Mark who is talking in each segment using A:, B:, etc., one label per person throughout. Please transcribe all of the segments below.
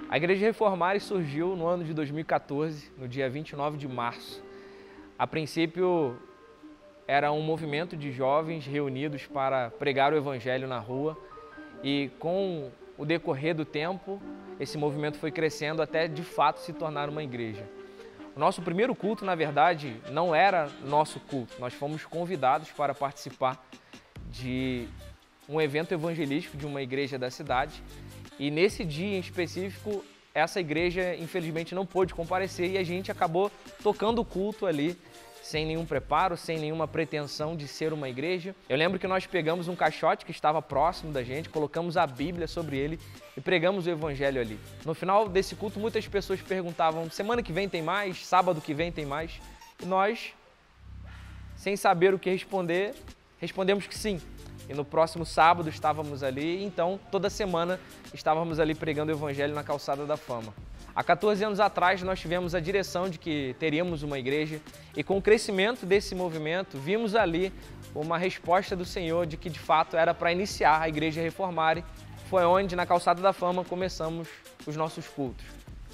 A: A Igreja Reformare surgiu no ano de 2014, no dia 29 de março. A princípio, era um movimento de jovens reunidos para pregar o Evangelho na rua e com o decorrer do tempo, esse movimento foi crescendo até de fato se tornar uma igreja. O nosso primeiro culto, na verdade, não era nosso culto. Nós fomos convidados para participar de um evento evangelístico de uma igreja da cidade. E nesse dia em específico, essa igreja infelizmente não pôde comparecer e a gente acabou tocando o culto ali, sem nenhum preparo, sem nenhuma pretensão de ser uma igreja. Eu lembro que nós pegamos um caixote que estava próximo da gente, colocamos a Bíblia sobre ele e pregamos o Evangelho ali. No final desse culto, muitas pessoas perguntavam, semana que vem tem mais? Sábado que vem tem mais? E nós, sem saber o que responder, respondemos que sim. E no próximo sábado estávamos ali, então toda semana estávamos ali pregando o Evangelho na Calçada da Fama. Há 14 anos atrás nós tivemos a direção de que teríamos uma igreja e com o crescimento desse movimento vimos ali uma resposta do Senhor de que de fato era para iniciar a Igreja Reformare. Foi onde na Calçada da Fama começamos os nossos cultos.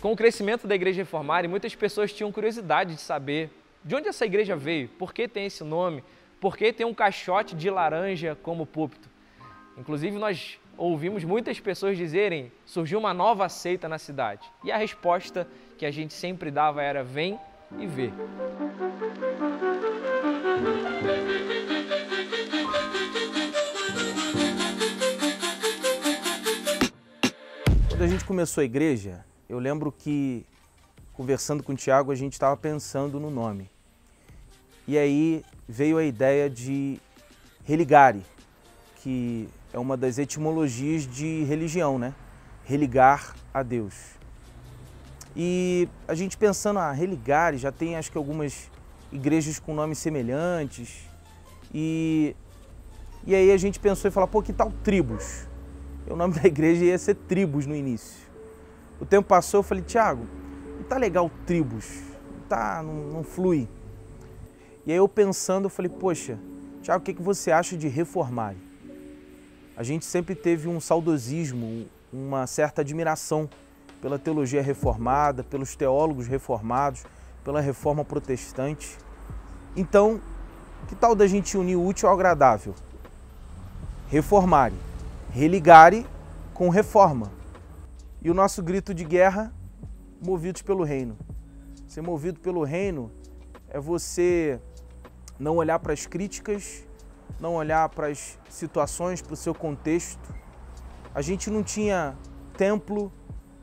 A: Com o crescimento da Igreja Reformare, muitas pessoas tinham curiosidade de saber de onde essa igreja veio, por que tem esse nome, por que tem um caixote de laranja como púlpito. Inclusive nós ouvimos muitas pessoas dizerem, surgiu uma nova seita na cidade. E a resposta que a gente sempre dava era, vem e vê.
B: Quando a gente começou a igreja, eu lembro que, conversando com o Tiago, a gente estava pensando no nome. E aí veio a ideia de religare, que é uma das etimologias de religião, né? Religar a Deus. E a gente pensando, religare, já tem acho que algumas igrejas com nomes semelhantes. E aí a gente pensou e falou, pô, que tal Tribos? E o nome da igreja ia ser Tribos no início. O tempo passou, eu falei, Tiago, não tá legal Tribos, não flui. E aí eu pensando, eu falei, poxa, Tiago, o que você acha de Reformare? A gente sempre teve um saudosismo, uma certa admiração pela teologia reformada, pelos teólogos reformados, pela reforma protestante. Então, que tal da gente unir o útil ao agradável? Reformare, religare com reforma. E o nosso grito de guerra, movidos pelo reino. Ser movido pelo reino é você não olhar para as críticas, não olhar para as situações, para o seu contexto. A gente não tinha templo,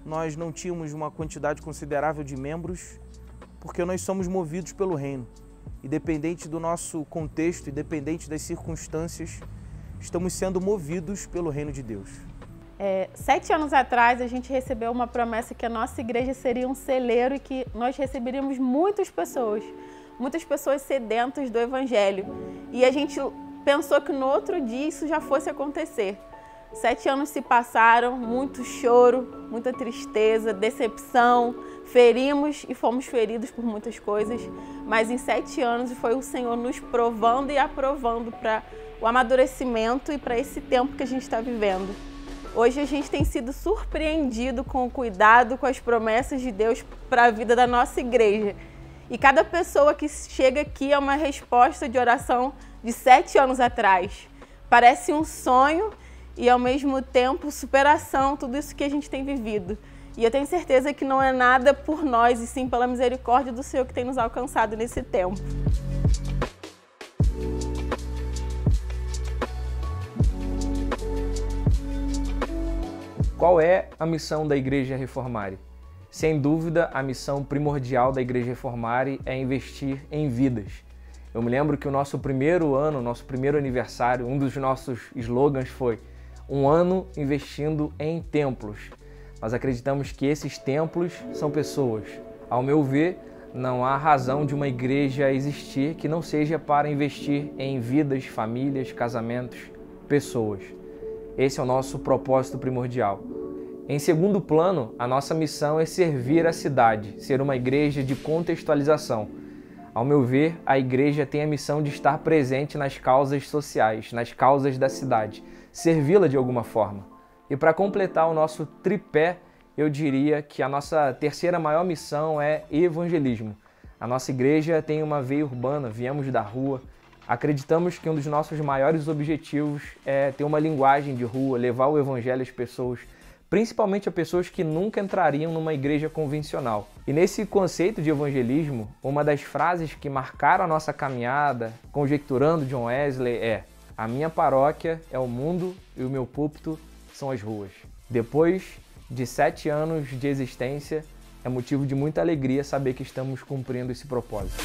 B: nós não tínhamos uma quantidade considerável de membros, porque nós somos movidos pelo reino. Independente do nosso contexto, independente das circunstâncias, estamos sendo movidos pelo reino de Deus.
C: 7 anos atrás, a gente recebeu uma promessa que a nossa igreja seria um celeiro e que nós receberíamos muitas pessoas sedentas do Evangelho. E a gente pensou que no outro dia isso já fosse acontecer. 7 anos se passaram, muito choro, muita tristeza, decepção, ferimos e fomos feridos por muitas coisas, mas em 7 anos foi o Senhor nos provando e aprovando para o amadurecimento e para esse tempo que a gente está vivendo. Hoje a gente tem sido surpreendido com o cuidado, com as promessas de Deus para a vida da nossa igreja. E cada pessoa que chega aqui é uma resposta de oração de 7 anos atrás. Parece um sonho e, ao mesmo tempo, superação, tudo isso que a gente tem vivido. E eu tenho certeza que não é nada por nós, e sim pela misericórdia do Senhor que tem nos alcançado nesse tempo.
A: Qual é a missão da Igreja Reformare? Sem dúvida, a missão primordial da Igreja Reformare é investir em vidas. Eu me lembro que o nosso primeiro ano, nosso primeiro aniversário, um dos nossos slogans foi um ano investindo em templos. Nós acreditamos que esses templos são pessoas. Ao meu ver, não há razão de uma igreja existir que não seja para investir em vidas, famílias, casamentos, pessoas. Esse é o nosso propósito primordial. Em segundo plano, a nossa missão é servir a cidade, ser uma igreja de contextualização. Ao meu ver, a igreja tem a missão de estar presente nas causas sociais, nas causas da cidade, servi-la de alguma forma. E para completar o nosso tripé, eu diria que a nossa terceira maior missão é evangelismo. A nossa igreja tem uma veia urbana, viemos da rua. Acreditamos que um dos nossos maiores objetivos é ter uma linguagem de rua, levar o evangelho às pessoas, principalmente a pessoas que nunca entrariam numa igreja convencional. E nesse conceito de evangelismo, uma das frases que marcaram a nossa caminhada, conjecturando John Wesley, é: a minha paróquia é o mundo e o meu púlpito são as ruas. Depois de 7 anos de existência, é motivo de muita alegria saber que estamos cumprindo esse propósito.